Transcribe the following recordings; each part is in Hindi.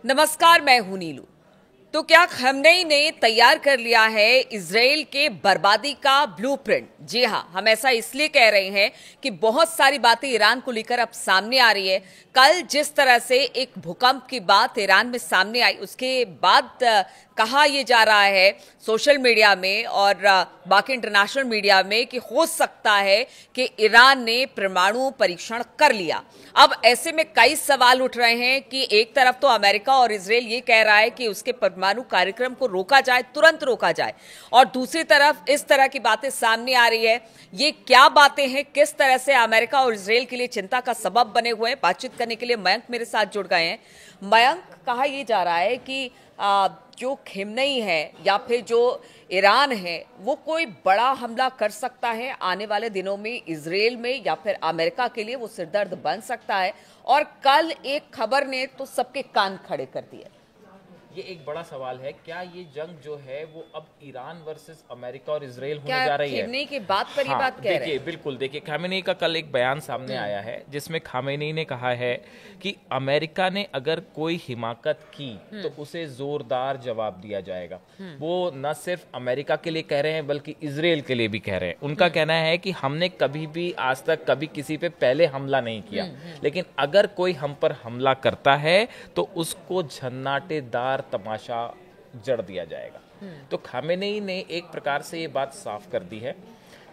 नमस्कार, मैं हूं नीलू। तो क्या खमेनी ने तैयार कर लिया है इजराइल के बर्बादी का ब्लूप्रिंट? जी हां, हम ऐसा इसलिए कह रहे हैं कि बहुत सारी बातें ईरान को लेकर अब सामने आ रही है। कल जिस तरह से एक भूकंप की बात ईरान में सामने आई, उसके बाद कहा यह जा रहा है सोशल मीडिया में और बाकी इंटरनेशनल मीडिया में कि हो सकता है कि ईरान ने परमाणु परीक्षण कर लिया। अब ऐसे में कई सवाल उठ रहे हैं कि एक तरफ तो अमेरिका और इजराइल ये कह रहा है कि उसके परमाणु कार्यक्रम को रोका जाए, तुरंत रोका जाए, और दूसरी तरफ इस तरह की बातें सामने आ रही है। ये क्या बातें हैं, किस तरह से अमेरिका और इजराइल के लिए चिंता का सबब बने हुए हैं? बातचीत करने के लिए मयंक मेरे साथ जुड़ गए हैं। मयंक, कहा यह जा रहा है कि जो खमेनी है या फिर जो ईरान है वो कोई बड़ा हमला कर सकता है आने वाले दिनों में इजराइल में, या फिर अमेरिका के लिए वो सिरदर्द बन सकता है। और कल एक खबर ने तो सबके कान खड़े कर दिए। ये एक बड़ा सवाल है, क्या ये जंग जो है वो अब ईरान वर्सेस अमेरिका और इजराइल होने जा रही है? खमेनी की बात पर ये बात कह रहे हैं। बिल्कुल, देखिए खामेनी का कल एक बयान सामने आया है जिसमें खामेनी ने कहा है कि अमेरिका ने अगर कोई हिमाकत की तो उसे जोरदार जवाब दिया जाएगा। वो न सिर्फ अमेरिका के लिए कह रहे हैं बल्कि इजराइल के लिए भी कह रहे हैं। उनका कहना है कि हमने कभी भी आज तक कभी किसी पे पहले हमला नहीं किया, लेकिन अगर कोई हम पर हमला करता है तो उसको झन्नाटेदार तमाशा जड़ दिया जाएगा। तो खामेनी ने एक प्रकार से ये बात साफ कर दी है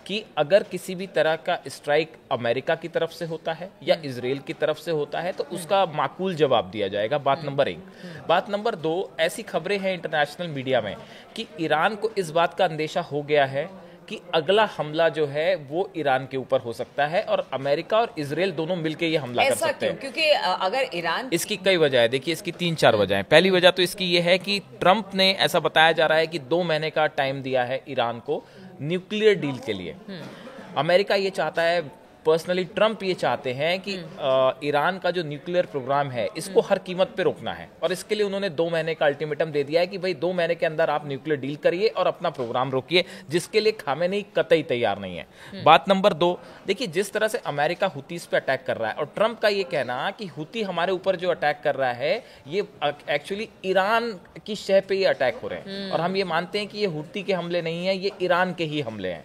कि अगर किसी भी तरह का स्ट्राइक अमेरिका की तरफ से होता है या इजराइल की तरफ से होता है तो उसका माकूल जवाब दिया जाएगा। बात नंबर 1। बात नंबर 2, ऐसी खबरें हैं इंटरनेशनल मीडिया में कि ईरान को इस बात का अंदेशा हो गया है कि अगला हमला जो है वो ईरान के ऊपर हो सकता है और अमेरिका और इजराइल दोनों मिलकर ये हमला कर सकते हैं। क्योंकि अगर ईरान, इसकी कई वजह है। देखिए, इसकी 3-4 वजह है। पहली वजह तो इसकी ये है कि ट्रंप ने, ऐसा बताया जा रहा है कि 2 महीने का टाइम दिया है ईरान को न्यूक्लियर डील के लिए। अमेरिका ये चाहता है, पर्सनली ट्रंप ये चाहते हैं कि ईरान का जो न्यूक्लियर प्रोग्राम है इसको हर कीमत पे रोकना है, और इसके लिए उन्होंने 2 महीने का अल्टीमेटम दे दिया है कि भाई 2 महीने के अंदर आप न्यूक्लियर डील करिए और अपना प्रोग्राम रोकिए, जिसके लिए खामेनी कतई तैयार नहीं है। बात नंबर 2, देखिए जिस तरह से अमेरिका हुतीस पे अटैक कर रहा है और ट्रंप का ये कहना कि हुती हमारे ऊपर जो अटैक कर रहा है ये एक्चुअली ईरान की शह पे ये अटैक हो रहे हैं, और हम ये मानते हैं कि ये हुती के हमले नहीं है, ये ईरान के ही हमले हैं।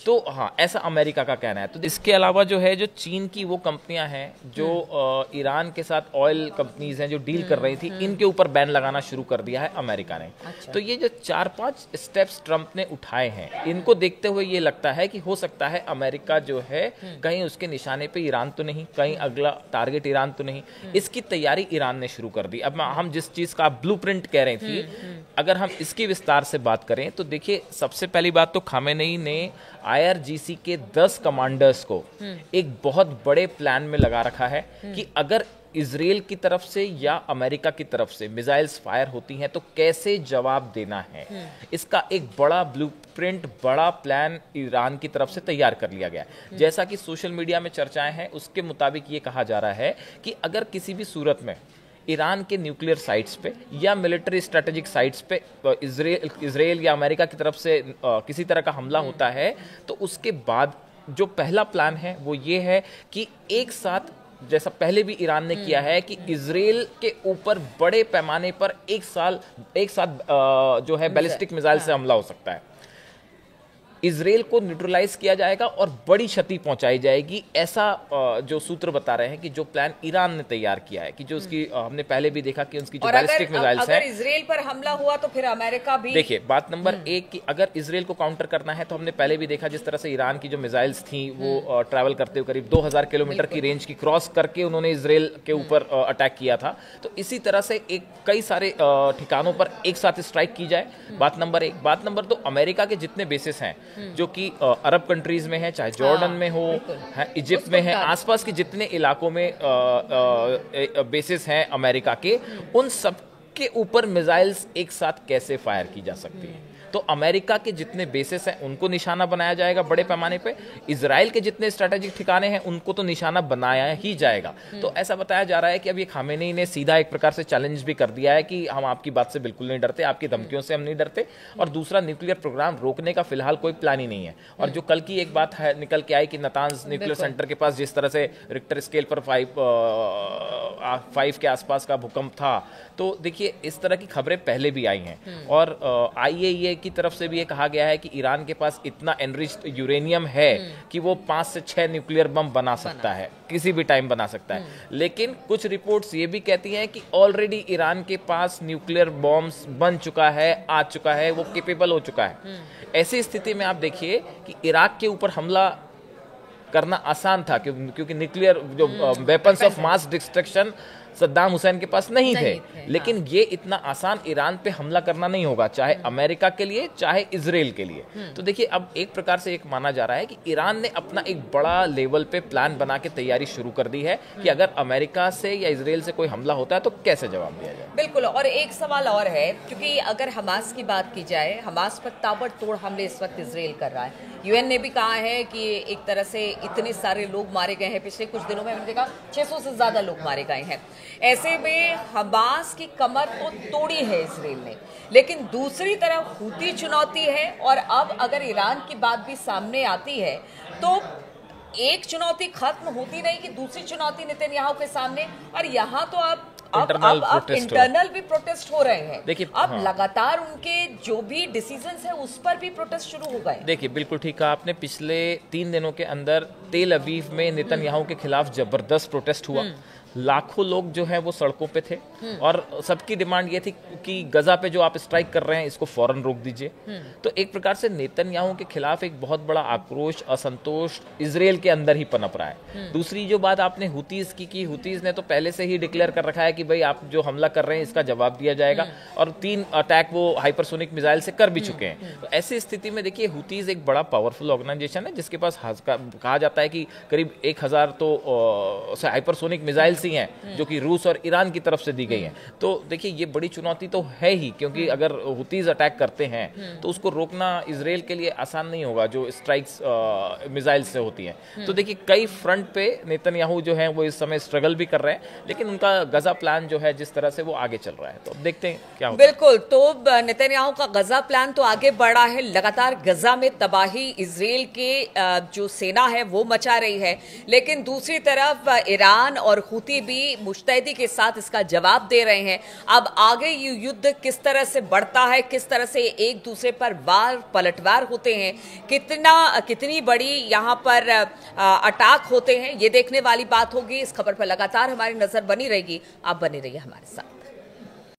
तो हाँ, ऐसा अमेरिका का कहना है। तो इसके अलावा जो है, जो चीन की वो कंपनियां हैं जो ईरान के साथ ऑयल कंपनीज हैं जो डील कर रही थी, इनके ऊपर बैन लगाना शुरू कर दिया है अमेरिका ने। तो ये जो 4-5 स्टेप्स ट्रंप ने उठाए हैं, इनको देखते हुए ये लगता है कि हो सकता है अमेरिका जो है कहीं उसके निशाने पे ईरान तो नहीं, कहीं अगला टारगेट ईरान तो नहीं। इसकी तैयारी ईरान ने शुरू कर दी। अब हम जिस चीज का ब्लूप्रिंट कह रहे थी, अगर हम इसकी विस्तार से बात करें तो देखिए, सबसे पहली बात तो खामेनी ने IRGC के 10 कमांडर्स को एक बहुत बड़े प्लान में लगा रखा है कि अगर इजराइल की तरफ से या अमेरिका की तरफ से मिसाइल्स फायर होती हैं तो कैसे जवाब देना है। इसका एक बड़ा ब्लूप्रिंट, बड़ा प्लान ईरान की तरफ से तैयार कर लिया गया है। जैसा कि सोशल मीडिया में चर्चाएं हैं, उसके मुताबिक ये कहा जा रहा है कि अगर किसी भी सूरत में ईरान के न्यूक्लियर साइट्स पे या मिलिट्री स्ट्रेटेजिक साइट्स पे इजराइल या अमेरिका की तरफ से किसी तरह का हमला होता है, तो उसके बाद जो पहला प्लान है वो ये है कि एक साथ, जैसा पहले भी ईरान ने किया है, कि इजराइल के ऊपर बड़े पैमाने पर एक साथ जो है बैलिस्टिक मिसाइल से हमला हो सकता है। इजराइल को न्यूट्रलाइज किया जाएगा और बड़ी क्षति पहुंचाई जाएगी। ऐसा जो सूत्र बता रहे हैं कि जो प्लान ईरान ने तैयार किया है, कि जो उसकी हमने पहले भी देखा कि उसकी जो बैलिस्टिक मिसाइल्स हैं, अगर इजराइल पर हमला हुआ तो फिर अमेरिका भी। देखिए, बात नंबर 1 कि अगर इजराइल को काउंटर करना है तो हमने पहले भी देखा जिस तरह से ईरान की जो मिसाइल्स थी वो ट्रैवल करते हुए करीब 2000 किलोमीटर की रेंज की क्रॉस करके उन्होंने इजराइल के ऊपर अटैक किया था। तो इसी तरह से कई सारे ठिकानों पर एक साथ स्ट्राइक की जाए। बात नंबर 1। बात नंबर 2, अमेरिका के जितने बेसिस हैं जो कि अरब कंट्रीज में है, चाहे जॉर्डन में हो, इजिप्ट में है, आसपास के जितने इलाकों में बेसिस हैं अमेरिका के, उन सब के ऊपर मिसाइल्स एक साथ कैसे फायर की जा सकती हैं। तो अमेरिका के जितने बेसिस हैं उनको निशाना बनाया जाएगा बड़े पैमाने पे, इजराइल के जितने स्ट्रेटेजिक ठिकाने हैं उनको तो निशाना बनाया ही जाएगा। तो ऐसा बताया जा रहा है कि अब ये खामेनी ने सीधा एक प्रकार से चैलेंज भी कर दिया है कि हम आपकी बात से बिल्कुल नहीं डरते, आपकी धमकियों से हम नहीं डरते, और दूसरा न्यूक्लियर प्रोग्राम रोकने का फिलहाल कोई प्लान ही नहीं है। और जो कल की एक बात है निकल के आई कि नातांज न्यूक्लियर सेंटर के पास जिस तरह से रिक्टर स्केल पर 5 के आसपास का भूकंप था, तो देखिए इस तरह की खबरें पहले भी आई हैं। और IAEA की तरफ से भी ये कहा गया है कि ईरान के पास इतना एनरिच्ड यूरेनियम है कि वो 5 से 6 न्यूक्लियर बम बना सकता है, किसी भी टाइम बना सकता है। लेकिन कुछ रिपोर्ट्स ये भी कहती हैं कि ऑलरेडी ईरान के पास न्यूक्लियर बॉम्ब्स बन चुका है, आ चुका है, वो कैपेबल हो चुका है। ऐसी स्थिति में आप देखिए कि इराक के ऊपर हमला करना आसान था क्योंकि न्यूक्लियर जो weapons of mass destruction Saddam Hussain के पास नहीं थे। लेकिन ये इतना आसान ईरान पे हमला करना नहीं होगा, चाहे अमेरिका के लिए चाहे इजराइल के लिए। तो देखिए अब एक प्रकार से एक माना जा रहा है कि ईरान ने अपना एक बड़ा लेवल पे प्लान बना के तैयारी शुरू कर दी है कि अगर अमेरिका से या इजराइल से कोई हमला होता है तो कैसे जवाब दिया जाए। बिल्कुल। और एक सवाल और है, क्योंकि अगर हमास की बात की जाए, हमास पर ताबड़तोड़ हमले इस वक्त इजराइल कर रहा है। UN ने भी कहा है कि एक तरह से इतने सारे लोग मारे गए हैं, पिछले कुछ दिनों में हमने देखा 600 से ज्यादा लोग मारे गए हैं। ऐसे में हमास की कमर तो तोड़ी है इजराइल ने, लेकिन दूसरी तरफ हूती चुनौती है। और अब अगर ईरान की बात भी सामने आती है तो एक चुनौती खत्म होती नहीं कि दूसरी चुनौती नेतन्याहू के सामने, और यहाँ तो अब इंटरनल भी प्रोटेस्ट हो रहे हैं। देखिए अब लगातार उनके जो भी डिसीजंस है उस पर भी प्रोटेस्ट शुरू हो गए। देखिए बिल्कुल ठीक कहा आपने, पिछले 3 दिनों के अंदर तेल अवीव में नेतन्याहू के खिलाफ जबरदस्त प्रोटेस्ट हुआ। लाखों लोग जो हैं वो सड़कों पे थे और सबकी डिमांड ये थी कि गजा पे जो आप स्ट्राइक कर रहे हैं इसको फौरन रोक दीजिए। तो एक प्रकार से नेतन्याहू के खिलाफ एक बहुत बड़ा आक्रोश, असंतोष इजराइल के अंदर ही पनप रहा है। दूसरी जो बात आपने हुतीज की हुतीज ने तो पहले से ही डिक्लेयर कर रखा है कि भाई आप जो हमला कर रहे हैं इसका जवाब दिया जाएगा, और 3 अटैक वो हाइपरसोनिक मिसाइल से कर भी चुके हैं। तो ऐसी स्थिति में देखिए हुतीज एक बड़ा पावरफुल ऑर्गेनाइजेशन है जिसके पास कहा जाता है कि करीब 1000 तो हाइपरसोनिक मिसाइल ही हैं जो कि रूस और ईरान की तरफ से दी गई हैं। तो देखिए ये बड़ी चुनौती तो है ही, क्योंकि अगर हुतीज अटैक करते हैं तो उसको रोकना इजराइल के लिए आसान नहीं होगा जो स्ट्राइक्स मिसाइल से होती हैं। तो देखिए कई फ्रंट पे नेतन्याहू जो है वो इस समय स्ट्रगल भी कर रहे हैं, लेकिन उनका गजा प्लान जो है जिस तरह से वो आगे चल रहा है, तो देखते हैं क्या होता है। बिल्कुल। तो नेतन्याहू का गजा प्लान तो आगे बढ़ा है, लगातार गजा में तबाही इजराइल के जो सेना है वो मचा रही है, लेकिन दूसरी तरफ ईरान और हुती भी मुस्तैदी के साथ इसका जवाब दे रहे हैं। अब आगे ये युद्ध किस तरह से बढ़ता है, किस तरह से एक दूसरे पर वार पलटवार होते हैं, कितनी बड़ी यहाँ पर अटैक होते हैं, ये देखने वाली बात होगी। इस खबर पर लगातार हमारी नजर बनी रहेगी। आप बने रहिए हमारे साथ।